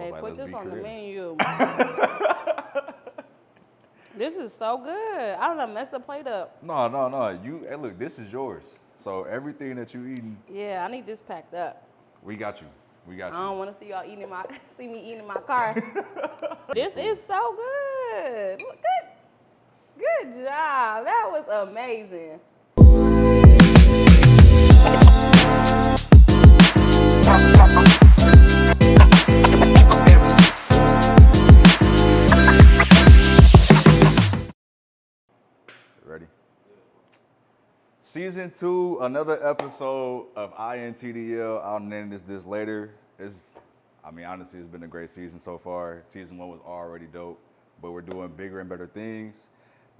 was Hey, like, put let's this be on the creative. menu. This is so good. I don't know, mess the plate up. No. Hey, look, this is yours. So everything that you eating, Yeah, I need this packed up. we got you. We got I you. don't want to see y'all eating see me eating in my car. This is so good. Look, good job. That was amazing. Ready? Season 2, another episode of INTDL. I'll name this later. Honestly, it's been a great season so far. Season 1 was already dope, but we're doing bigger and better things.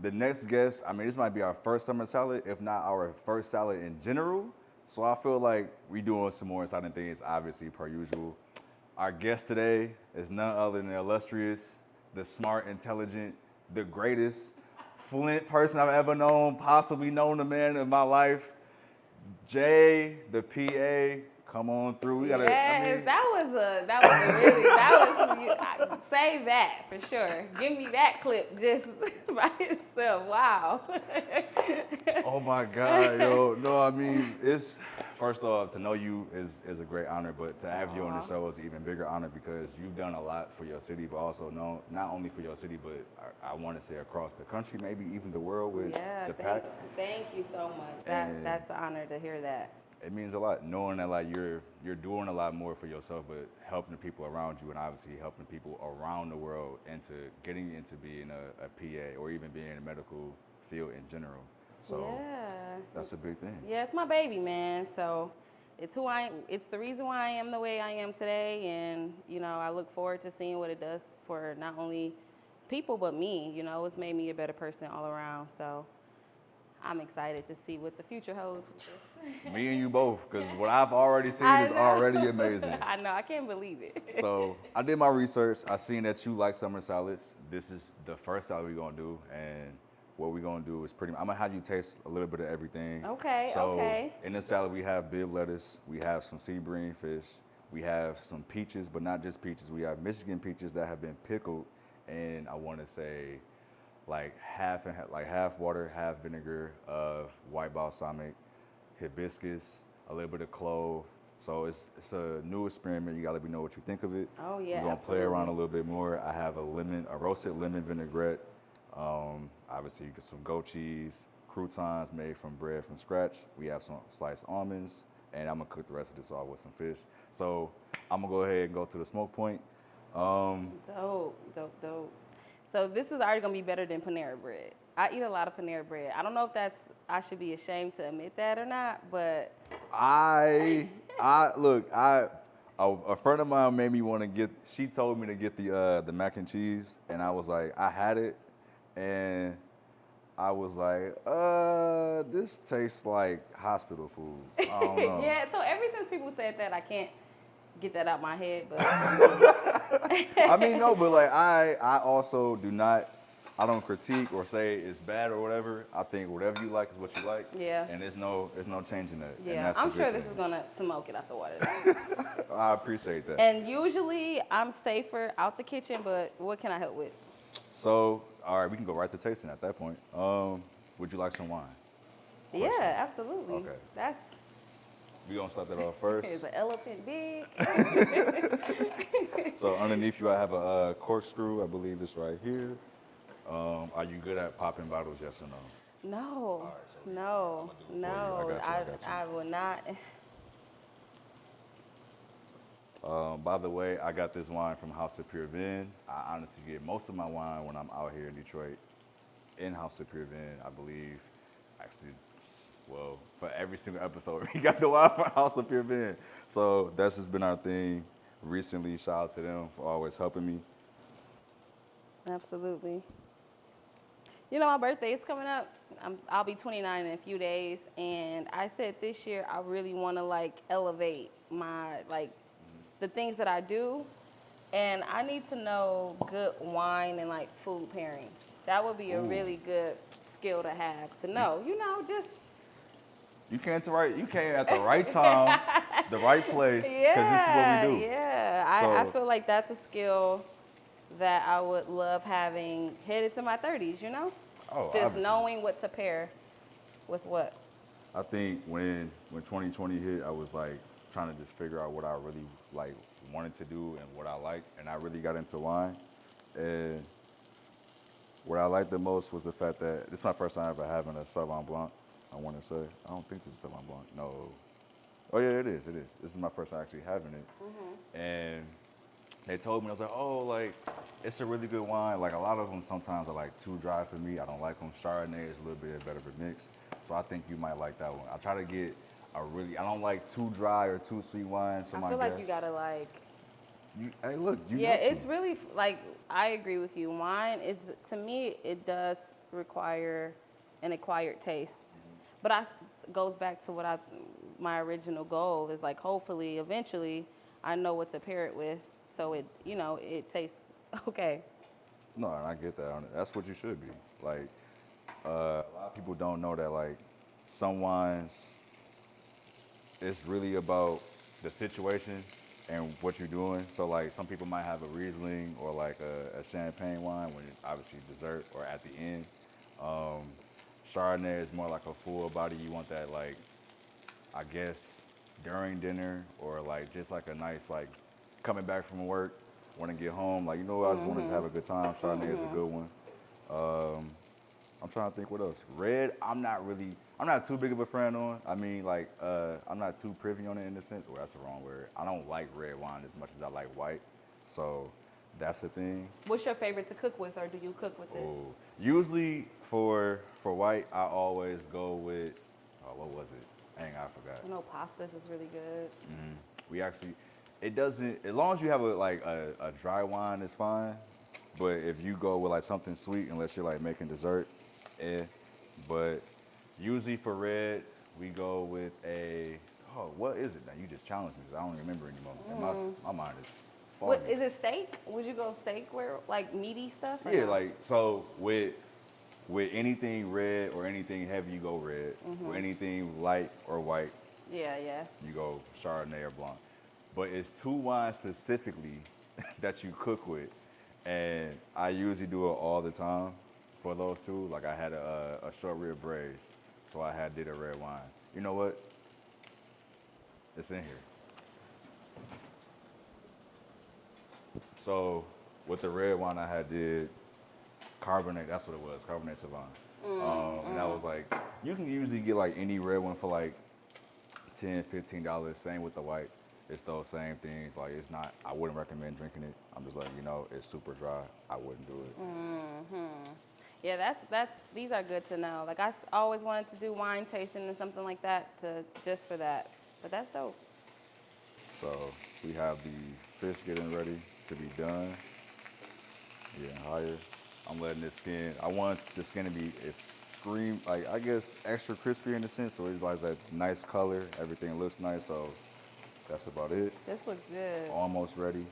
The next guest, this might be our first summer salad, if not our first salad in general. So I feel like we're doing some more exciting things, obviously, per usual. Our guest today is none other than the illustrious, the smart, intelligent, the greatest Flint person I've ever known, possibly known the man in my life, Jaye The PA. Come on through. That was save that for sure. Give me that clip just by itself. Wow. Oh my God, yo. No, it's, first off, to know you is a great honor, but to have you on the show is an even bigger honor because you've done a lot for your city, but also not only for your city, but I want to say across the country, maybe even the world with the pack. Thank you so much. That's an honor to hear that. It means a lot knowing that like you're doing a lot more for yourself, but helping the people around you and obviously helping people around the world into getting into being a PA or even being in the medical field in general. So that's a big thing. Yeah, it's my baby, man. So it's the reason why I am the way I am today. And, I look forward to seeing what it does for not only people, but me. It's made me a better person all around. So I'm excited to see what the future holds with this. Me and you both, because what I've already seen is already amazing. I know, I can't believe it. So I did my research. I seen that you like summer salads. This is the first salad we're gonna do, and what we're gonna do is I'm gonna have you taste a little bit of everything. Okay. In this salad we have bib lettuce, we have some sea bream fish, we have some peaches, but not just peaches. We have Michigan peaches that have been pickled, and I want to say like half water, half vinegar of white balsamic, hibiscus, a little bit of clove. So it's a new experiment. You gotta let me know what you think of it. Oh yeah, we're gonna play around a little bit more. I have a roasted lemon vinaigrette. Obviously you get some goat cheese, croutons made from bread from scratch. We have some sliced almonds, and I'm gonna cook the rest of this off with some fish. So I'm gonna go ahead and go to the smoke point. Dope. So this is already gonna be better than Panera bread. I eat a lot of Panera bread. I don't know if I should be ashamed to admit that or not, but a friend of mine made me want to she told me to get the mac and cheese, and I was like, I had it, and I was like, this tastes like hospital food. I don't know. Yeah, so ever since people said that, I can't get that out my head, but no, but like I also I don't critique or say it's bad or whatever. I think whatever you like is what you like. Yeah. And there's no changing that. Yeah, I'm sure this is gonna smoke it out the water. I appreciate that. And usually I'm safer out the kitchen, but what can I help with? So, all right, we can go right to tasting at that point. Would you like some wine? Yeah, absolutely. Okay. We gonna start that off first. Is an elephant big? So underneath you, I have a corkscrew. I believe it's right here. Are you good at popping bottles? Yes or no? No. Right, so No. I got you. I will not. By the way, I got this wine from House of Pure Vin. I honestly get most of my wine when I'm out here in Detroit in House of Pure Vin. I believe, actually, well, for every single episode, we got the wine from House of Pure Vin. So that's just been our thing recently. Shout out to them for always helping me. Absolutely. My birthday is coming up. I'll be 29 in a few days, and I said this year I really want to elevate my the things that I do, and I need to know good wine and food pairings. That would be a really good skill to have to know. Just You came at the right time, the right place, because this is what we do. Yeah. I feel like that's a skill that I would love having headed to my 30s, you know? Oh, Just obviously. knowing what to pair with what. I think when 2020 hit, I was like trying to just figure out what I really like wanted to do and what I liked, and I really got into wine. And what I liked the most was the fact that this is my first time ever having a Sauvignon Blanc. I want to say I don't think this is Sauvignon Blanc. No. Oh yeah, it is. It is. This is my first time actually having it, and they told me, I was like, oh, like, it's a really good wine. Like, a lot of them sometimes are, like, too dry for me. I don't like them. Chardonnay is a little bit better of a mix. So I think you might like that one. I try to get I don't like too dry or too sweet wine. So I feel like you gotta, like... Hey, look, Yeah, it's really, like, I agree with you. Wine, to me, it does require an acquired taste. But goes back to my original goal is, like, hopefully, eventually, I know what to pair it with. So it tastes okay. No, and I get that. That's what you should be. Like, a lot of people don't know that, like, some wines, it's really about the situation and what you're doing. So, like, some people might have a Riesling or, like, a champagne wine when it's obviously dessert or at the end. Chardonnay is more like a full body. You want that, like, I guess, during dinner or, like, just, like, a nice, like, coming back from work, want to get home, like, you know what, I just want to have a good time. Chardonnay is a good one. I'm trying to think what else. Red, I'm not too big of a fan on. I mean, like, I'm not too privy on it in the sense, well, that's the wrong word. I don't like red wine as much as I like white. So that's the thing. What's your favorite to cook with, or do you cook with it? Usually for white, I always go with, what was it? Dang, I forgot. I know pastas is really good. We actually, it doesn't, as long as you have a dry wine, it's fine. But if you go with like something sweet, unless you're like making dessert, But usually for red, we go with what is it now? You just challenged me because I don't remember anymore. And my mind is foggy. What, is it steak? Would you go steak where, like meaty stuff? Yeah, no? like, so with anything red or anything heavy, you go red. With anything light or white, Yeah. you go Chardonnay or Blanc. But it's two wines specifically that you cook with. And I usually do it all the time for those two. Like I had a short rib braised, so I did a red wine. You know what? It's in here. So with the red wine I did Cabernet, that's what it was, Cabernet Sauvignon. And I was like, you can usually get like any red one for like $10, $15. Same with the white. It's those same things. Like it's not, I wouldn't recommend drinking it. I'm just like, it's super dry. I wouldn't do it. Yeah, these are good to know. Like I always wanted to do wine tasting and something like that just for that. But that's dope. So we have the fish getting ready to be done. Getting higher. I'm letting this skin, I want the skin to be like I guess extra crispy in a sense. So it's like that nice color. Everything looks nice. So that's about it. This looks good. Almost ready.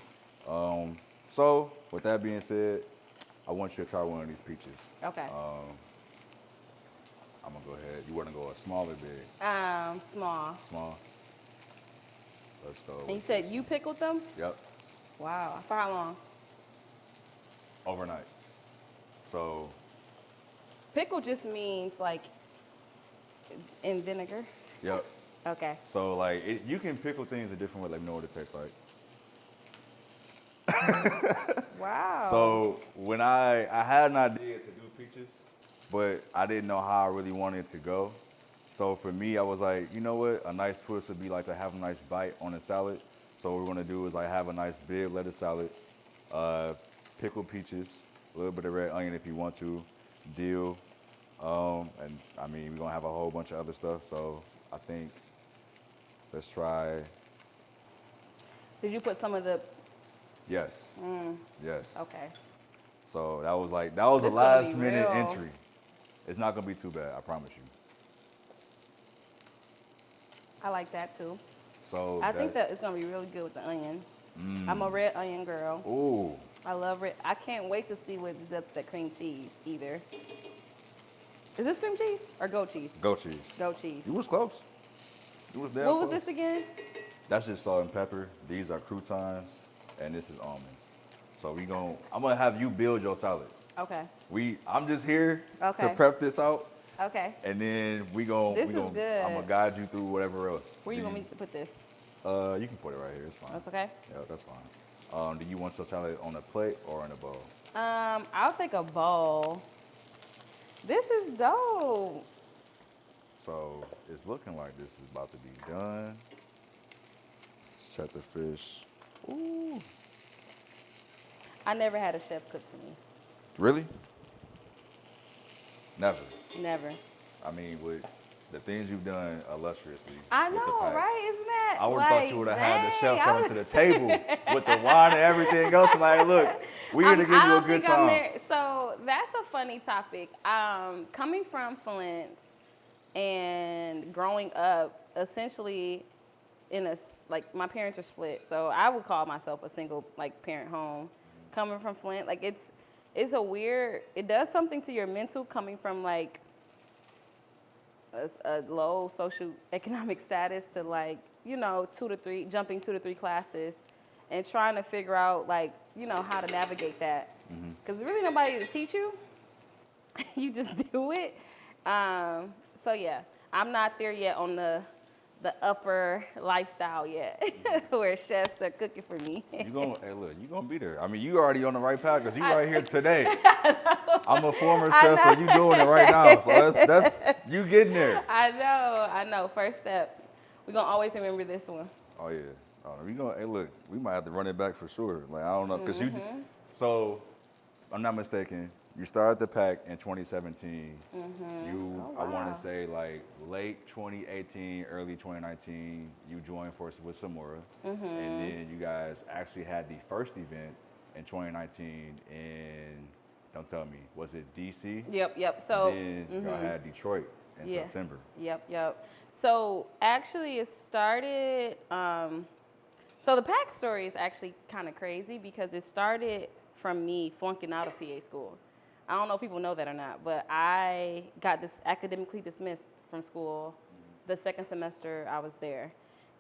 So with that being said, I want you to try one of these peaches. Okay. I'm gonna go ahead. You want to go a small or big? Small. Small. Let's go. And you said you pickled them? Yep. Wow. For how long? Overnight. So. Pickle just means like in vinegar. Yep. Okay. So like you can pickle things a different way. Let me know what it tastes like. Wow. So when I had an idea to do peaches, but I didn't know how I really wanted it to go. So for me, I was like, you know what? A nice twist would be like to have a nice bite on a salad. So what we're gonna do is like have a nice big lettuce salad, pickled peaches, a little bit of red onion if you want to, dill, and I mean we're gonna have a whole bunch of other stuff. So I think let's try. Did you put some of the? Yes. Yes. Okay. So that was a This last gonna be minute real. entry. It's not gonna be too bad, I promise you. I like that too. So I think that it's gonna be really good with the onion. I'm a red onion girl. Ooh. I love red. I can't wait to see what it does with that cream cheese either. Is this cream cheese or goat cheese? Goat cheese. Goat cheese. You was close. It was damn What was close. this again? That's just salt and pepper. These are croutons, and this is almonds. So I'm gonna have you build your salad. Okay. I'm just here to Okay. prep this out, Okay. and then This is good. I'm gonna guide you through whatever else. Where you want me to put this? You can put it right here. It's fine. That's okay. Yeah, that's fine. Do you want your salad on a plate or in a bowl? I'll take a bowl. This is dope. So it's looking like this is about to be done. Set the fish. Ooh. I never had a chef cook for me. Really? Never. Never. I mean, with the things you've done illustriously. I with the know, pack, right? Isn't that? I would have thought you would have had the chef dang, coming to the table with the wine and everything else. And like, look, we're here to give I you a don't good think I'm time. there. So that's a funny topic. Coming from Flint and growing up, essentially, like my parents are split, so I would call myself a single like parent home. Coming from Flint, like it's a weird. It does something to your mental coming from like a low socioeconomic status to like jumping 2 to 3 classes and trying to figure out like how to navigate that because there's really nobody to teach you. You just do it. So yeah, I'm not there yet on the upper lifestyle yet where chefs are cooking for me. Hey, look, you gonna be there. I mean, you already on the right path because you right here today. I'm a former chef, so you doing it right now. So that's you getting there. I know. First step. We're gonna always remember this one. Oh yeah. Hey, look, we might have to run it back for sure. Like I don't know, cause so I'm not mistaken. You started the pack in 2017. I want to say like late 2018, early 2019. You joined forces with Samora, and then you guys actually had the first event in 2019 in. Don't tell me, was it DC? Yep. So then y'all had Detroit in September. Yep. So actually, it started. So the pack story is actually kind of crazy because it started from me flunking out of PA school. I don't know if people know that or not, but I got academically dismissed from school the second semester I was there.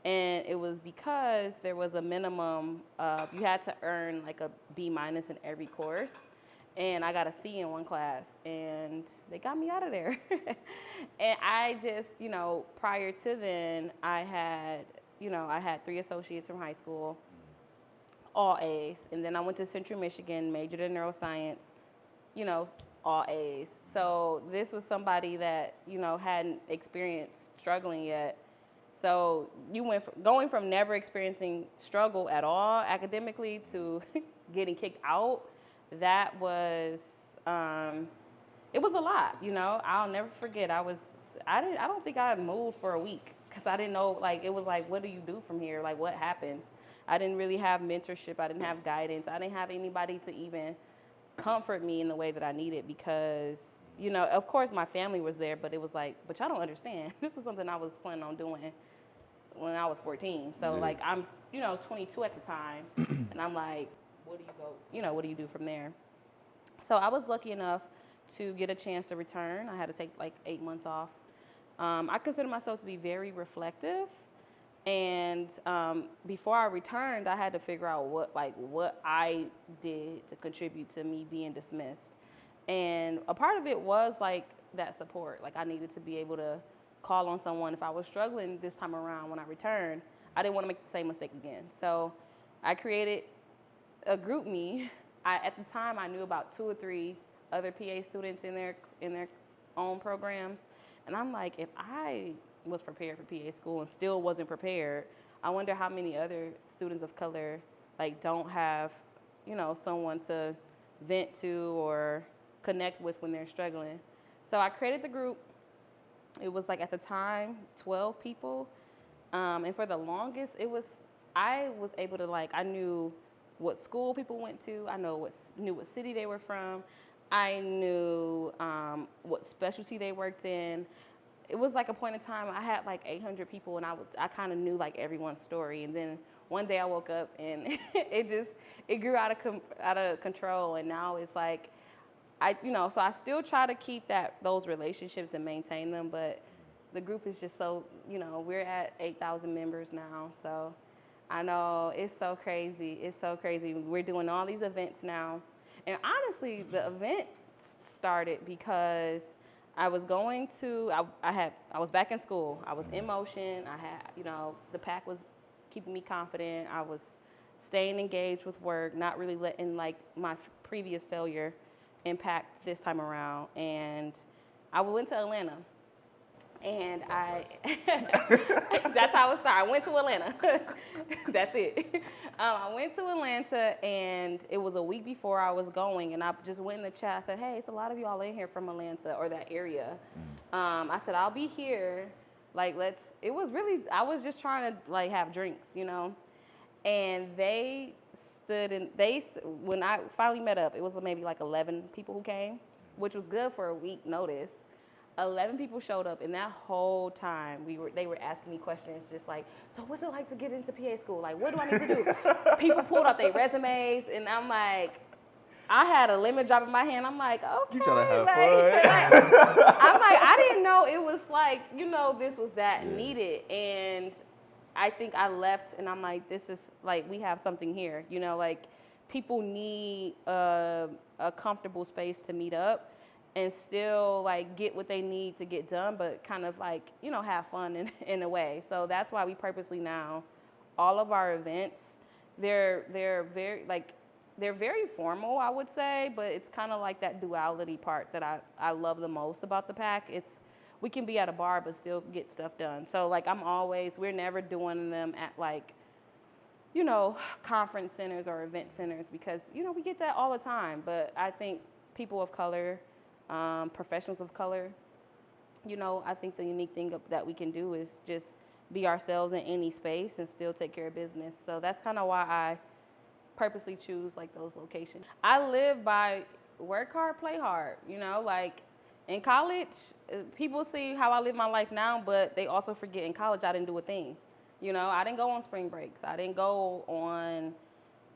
And it was because there was a minimum of, you had to earn like a B- in every course. And I got a C in one class, and they got me out of there. And I just, prior to then, I had 3 associates from high school, all A's. And then I went to Central Michigan, majored in neuroscience, all A's. So this was somebody that, hadn't experienced struggling yet. So you went from going from never experiencing struggle at all academically to getting kicked out. That was, it was a lot, I'll never forget. I don't think I moved for a week because I didn't know, like, it was like, what do you do from here? Like, what happens? I didn't really have mentorship. I didn't have guidance. I didn't have anybody to even comfort me in the way that I needed because, of course my family was there, but it was like, but y'all don't understand. This is something I was planning on doing when I was 14. So like I'm, 22 at the time and I'm like, what do you do from there? So I was lucky enough to get a chance to return. I had to take like 8 months off. I consider myself to be very reflective. And before I returned, I had to figure out what I did to contribute to me being dismissed. And a part of it was like that support. Like I needed to be able to call on someone if I was struggling this time around when I returned. I didn't want to make the same mistake again. So I created a group me. At the time, I knew about 2 or 3 other PA students in their own programs. And I'm like, if I was prepared for PA school and still wasn't prepared, I wonder how many other students of color like don't have, someone to vent to or connect with when they're struggling. So I created the group. It was like at the time 12 people, and for the longest I was able to I knew what school people went to. I knew what city they were from. I knew what specialty they worked in. It was like a point in time I had like 800 people and I kind of knew like everyone's story. And then one day I woke up and it grew out of control. And now it's like, so I still try to keep those relationships and maintain them, but the group is just so, we're at 8,000 members now. So I know it's so crazy. It's so crazy. We're doing all these events now. And honestly, the event started because I was going to, I was back in school. I was in motion. I had, the pack was keeping me confident. I was staying engaged with work, not really letting like my previous failure impact this time around. And I went to Atlanta. And that's how it started. I went to Atlanta. That's it. I went to Atlanta, and it was a week before I was going, and I just went in the chat. I said, hey, it's a lot of y'all in here from Atlanta or that area. I said, I'll be here. Like, it was really, I was just trying to, like, have drinks, And they when I finally met up, it was maybe like 11 people who came, which was good for a week notice. 11 people showed up, and that whole time they were asking me questions just like, so what's it like to get into PA school? Like, what do I need to do? People pulled out their resumes, and I'm like, I had a lemon drop in my hand. I'm like, okay. You trying to have fun. I'm like, I didn't know it was like, this was that needed. And I think I left, and I'm like, this is like, we have something here. Like people need a comfortable space to meet up and still like get what they need to get done, but kind of like, have fun in a way. So that's why we purposely now, all of our events, they're very formal, I would say, but it's kind of like that duality part that I love the most about the pack. We can be at a bar, but still get stuff done. So like we're never doing them at like, conference centers or event centers because, we get that all the time. But I think people of color, professionals of color, I think the unique thing that we can do is just be ourselves in any space and still take care of business. So that's kind of why I purposely choose like those locations. I live by work hard, play hard, like in college, people see how I live my life now, but they also forget in college I didn't do a thing. I didn't go on spring breaks. I didn't go on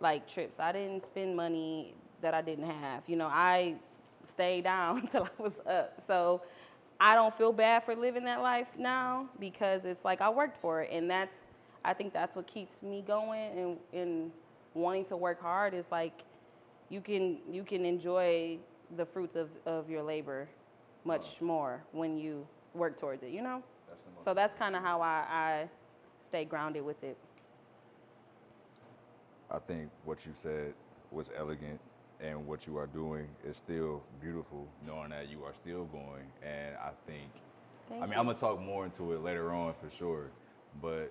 like trips. I didn't spend money that I didn't have. I stayed down until I was up. So I don't feel bad for living that life now because it's like I worked for it. And I think that's what keeps me going and wanting to work hard is like you can enjoy the fruits of your labor much more when you work towards it, So that's kind of how I stay grounded with it. I think what you said was elegant, and what you are doing is still beautiful, knowing that you are still going. And I think, I'm going to talk more into it later on for sure, but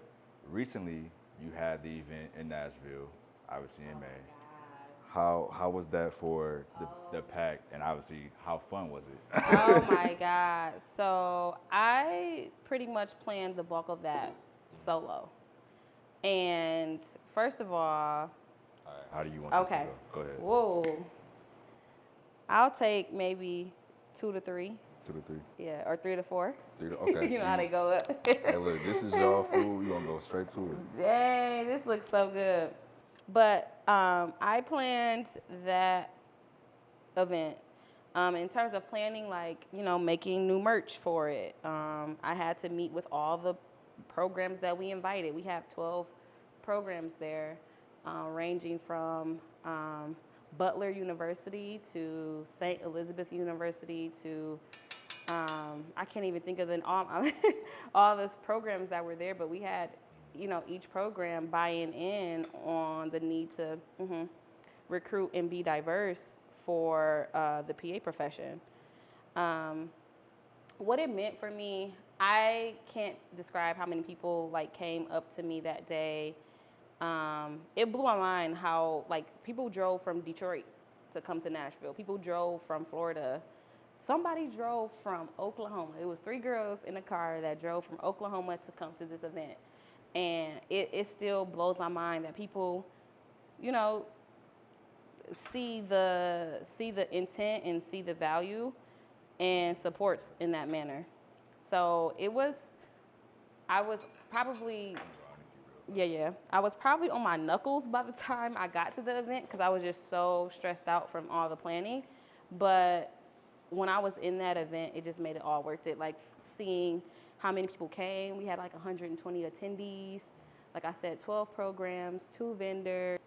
recently you had the event in Nashville, obviously in May. How was that for the pack, and obviously how fun was it? Oh my God. So I pretty much planned the bulk of that solo. And first of all, how do you want this to go? Go ahead. Whoa. I'll take maybe 2 to 3. 2 to 3? Yeah, or 3 to 4. 3 to, okay. You know how they go up. Hey, look, this is y'all food. You're going to go straight to it. Dang, this looks so good. But I planned that event. In terms of planning, like, making new merch for it. I had to meet with all the programs that we invited. We have 12 programs there, ranging from Butler University to St. Elizabeth University to, I can't even think of all those programs that were there, but we had, each program buying in on the need to recruit and be diverse for the PA profession. What it meant for me, I can't describe how many people like came up to me that day. It blew my mind how like people drove from Detroit to come to Nashville. People drove from Florida. Somebody drove from Oklahoma. It was 3 girls in a car that drove from Oklahoma to come to this event. And it still blows my mind that people, see the intent and see the value and supports in that manner. So I was probably on my knuckles by the time I got to the event because I was just so stressed out from all the planning. But when I was in that event, it just made it all worth it. Like seeing how many people came. We had like 120 attendees. Like I said, 12 programs, 2 vendors.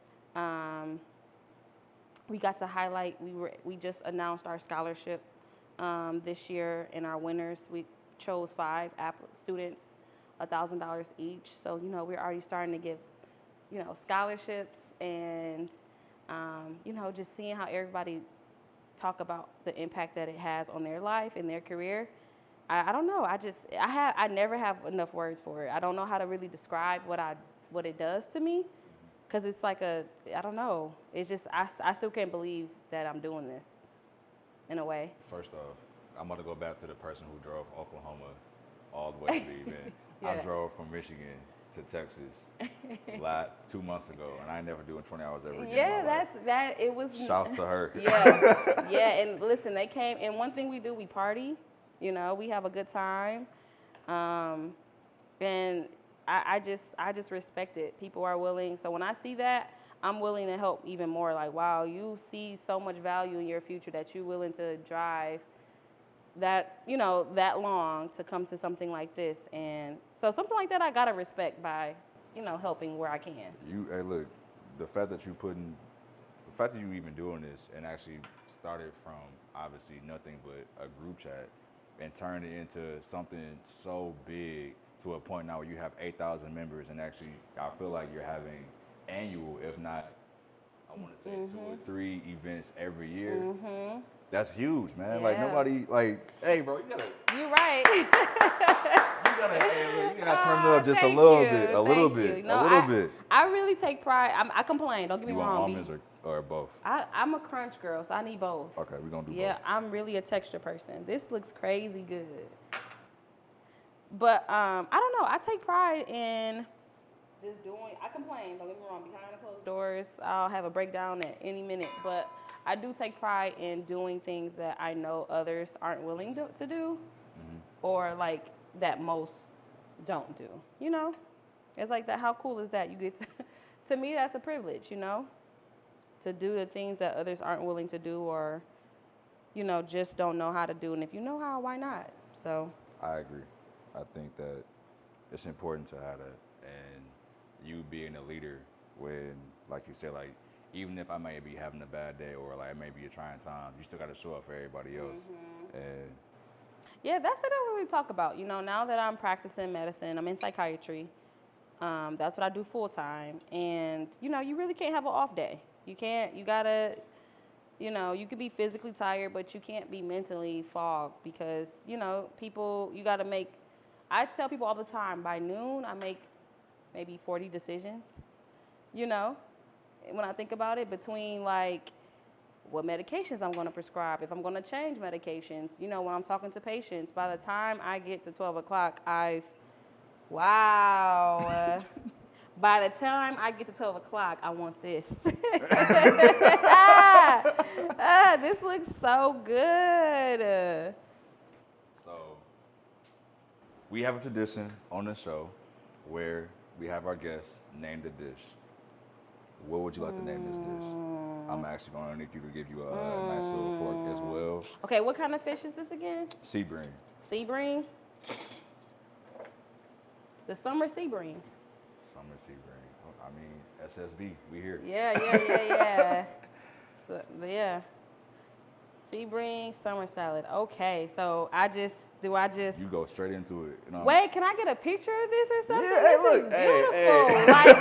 We got to highlight, we just announced our scholarship this year, and our winners, we chose 5 students, $1,000 each. So, you know, we're already starting to give, you know, scholarships and, you know, just seeing how everybody talk about the impact that it has on their life and their career. I don't know. I never have enough words for it. I don't know how to really describe what it does to me, because it's like I don't know. It's just, I still can't believe that I'm doing this in a way. First off, I'm going to go back to the person who drove Oklahoma all the way to the event. Yeah. I drove from Michigan to Texas 2 months ago, and I ain't never doing 20 hours ever again. Yeah, it was. Shouts to her. Yeah, yeah, and listen, they came, and one thing we do, we party. You know, we have a good time, and I just respect it. People are willing. So when I see that, I'm willing to help even more. Like, wow, you see so much value in your future that you're willing to drive that, you know, that long to come to something like this. And so something like that, I gotta respect by, you know, helping where I can. Hey, look, the fact that you even doing this and actually started from obviously nothing but a group chat and turned it into something so big to a point now where you have 8,000 members, and actually I feel like you're having annual, if not, I want to say 2 or 3 events every year. Mm-hmm. That's huge, man. Yeah. Like nobody, like, hey, bro, you You're right. gotta turn it up just a little bit. I really take pride. I complain. Don't get me You want wrong. almonds or both? I'm a crunch girl, so I need both. Okay, we're gonna do both. Yeah, I'm really a texture person. This looks crazy good. But I don't know. I take pride in just doing. I complain. Don't get me wrong. Behind the closed doors, I'll have a breakdown at any minute. But I do take pride in doing things that I know others aren't willing to do, or like that most don't do. You know, it's like that. How cool is that? You get to me, that's a privilege. You know, to do the things that others aren't willing to do, or, you know, just don't know how to do. And if you know how, why not? So I agree. I think that it's important to have that, and you being a leader when, like you said, like, even if I may be having a bad day or like it may be a trying time, you still got to show up for everybody else. And yeah, that's what I really talk about. You know, now that I'm practicing medicine, I'm in psychiatry. That's what I do full time. And, you know, you really can't have an off day. You can't, you gotta, you know, you could be physically tired, but you can't be mentally fogged, because, you know, you gotta make, I tell people all the time, by noon, I make maybe 40 decisions, you know, when I think about it, between like what medications I'm going to prescribe, if I'm going to change medications, you know, when I'm talking to patients. By the time I get to 12 o'clock, by the time I get to 12 o'clock, I want this. This looks so good. so we have a tradition on the show where we have our guests name the dish. What would you like to name this dish? I'm actually going to need you to give you a nice little fork as well. Okay, what kind of fish is this again? Sea bream. Sea bream? The summer sea bream. Summer sea bream. I mean, SSB, we here. Yeah. So, yeah. Sea bream, summer salad. Okay, so You go straight into it. You know, wait, can I get a picture of this or something? Yeah, hey, this look, is beautiful. hey. Like,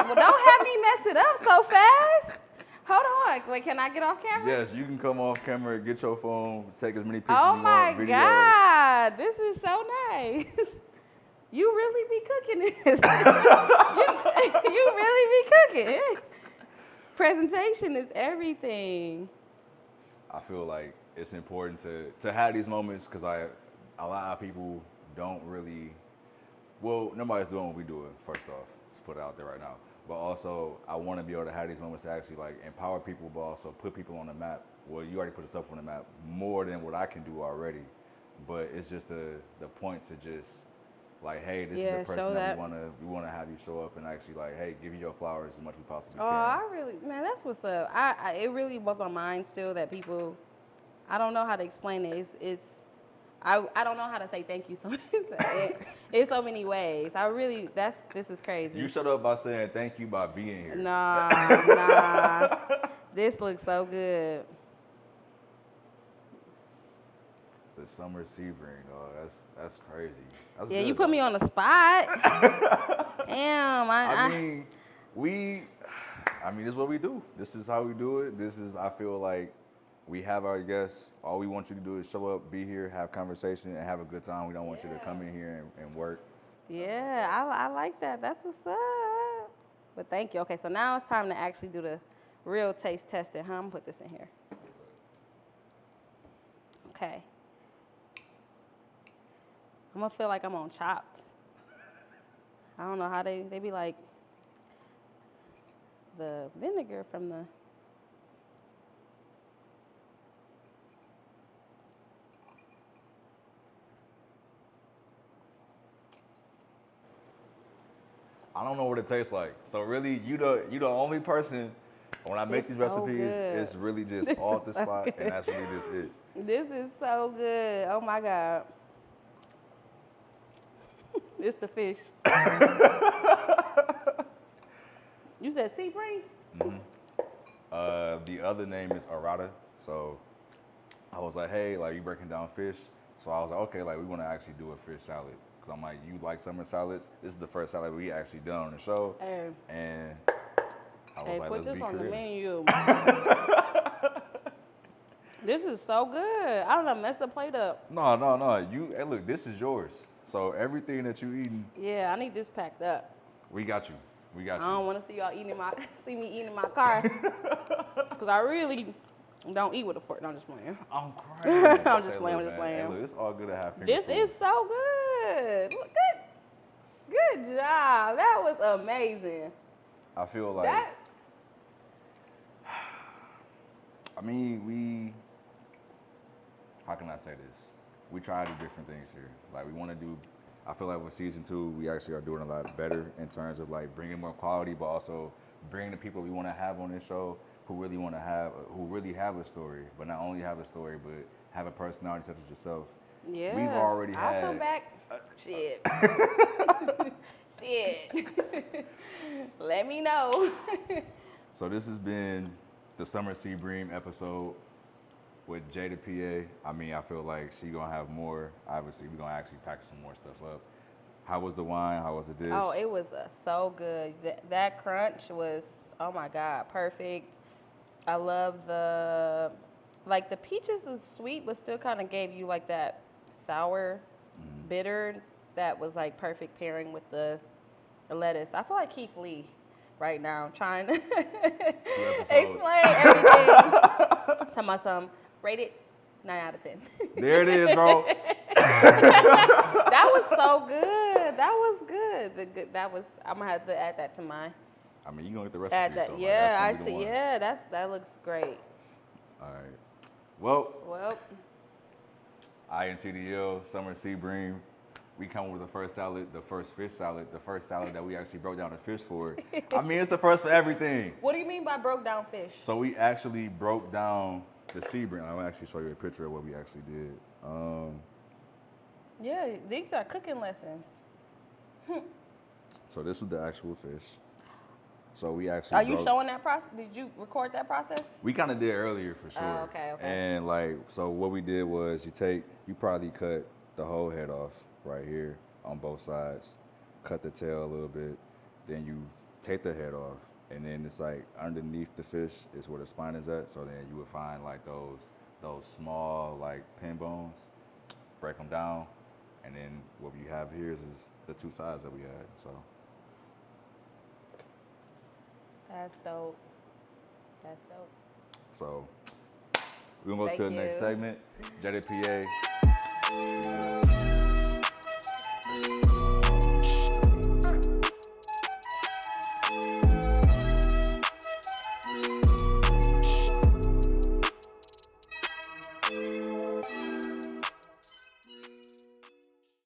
well, don't have me mess it up so fast. Hold on. Wait, can I get off camera? Yes, you can come off camera, get your phone, take as many pictures Oh as you my want, videos. God, this is so nice. You really be cooking this. you really be cooking. Presentation is everything. I feel like it's important to have these moments, because a lot of people don't really, well, nobody's doing what we do, first off. Let's put it out there right now. But also, I want to be able to have these moments to actually like empower people, but also put people on the map. Well, you already put yourself on the map more than what I can do already. But it's just the point to just like, hey, this is the person that we wanna have you show up and actually like, hey, give you your flowers as much as we possibly can. Oh, man, that's what's up. It really was on mine still that people, I don't know how to explain it. I don't know how to say thank you. So in so many ways. This is crazy. You shut up by saying thank you by being here. Nah. This looks so good. The summer sea bream, dog. That's crazy. That's Yeah, good, you put me though. on the spot. Damn. I mean, this is what we do. This is how we do it. I feel like we have our guests. All we want you to do is show up, be here, have conversation, and have a good time. We don't want you to come in here and work. Yeah, I like that. That's what's up. But thank you. Okay, so now it's time to actually do the real taste testing. I'm gonna put this in here. Okay. I'm gonna feel like I'm on Chopped. I don't know how they be like the vinegar from the. I don't know what it tastes like. So really, you the only person. When I make It's these so recipes, good. it's really just This off is the so spot, good. and that's really just it. This is so good. Oh my God. It's the fish. You said sea bream? The other name is arata. So I was like, hey, like you breaking down fish. So I was like, okay, like we want to actually do a fish salad. Cause I'm like, you like summer salads? This is the first salad we actually done on the show. Hey. And I was Hey, like, put let's this be on the creative. menu. This is so good. I don't know, mess the plate up. No. Hey, look, this is yours. So everything that you eating, Yeah, I need this packed up. we got you. We got I you. don't want to see y'all see me eating in my car. Cause I really don't eat with a fork. No, I'm just playing. I'm crying. I'm just Say, playing, look, I'm just man, playing. Hey, look, it's all good to have finger This food. is so good. Look, good job. That was amazing. I feel like, That how can I say this? We try to do different things here. Like we want to do, I feel like with season 2, we actually are doing a lot better in terms of like bringing more quality, but also bringing the people we want to have on this show who really have a story, but not only have a story, but have a personality such as yourself. yeah. We've already I'll had. come back. Shit. Shit. Let me know. So this has been the Summer Sea Bream episode with Jaye The PA. I feel like she gonna have more. Obviously, we're gonna actually pack some more stuff up. How was the wine? How was the dish? Oh, it was so good. That crunch was, oh my God, perfect. I love the peaches is sweet, but still kind of gave you like that sour, bitter that was like perfect pairing with the lettuce. I feel like Keith Lee right now trying to explain everything. Talking about some rated 9 out of 10. There it is, bro. That was so good. That was good. I'm gonna have to add that to my. You gonna get the recipe. Add that. So, like, Yeah, I that's gonna be the see. one. Yeah, that looks great. All right. Well, Well, INTDL, Summer Sea Bream. We come with the first salad, the first fish salad, the first salad that we actually broke down the fish for. It's the first for everything. what do you mean by broke down fish? So we actually broke down the sea bream. I'll actually show you a picture of what we actually did. Yeah, these are cooking lessons. So this was the actual fish. So we actually Are you showing that process? Did you record that process? We kind of did earlier for sure. Oh, okay. And so what we did was you probably cut the whole head off right here on both sides, cut the tail a little bit, then you take the head off, and then it's like underneath the fish is where the spine is at. So then you would find like those small like pin bones, break them down, and then what you have here is the two sides that we had. So. That's dope. That's dope. So we're gonna go to the next segment. Jaye The PA.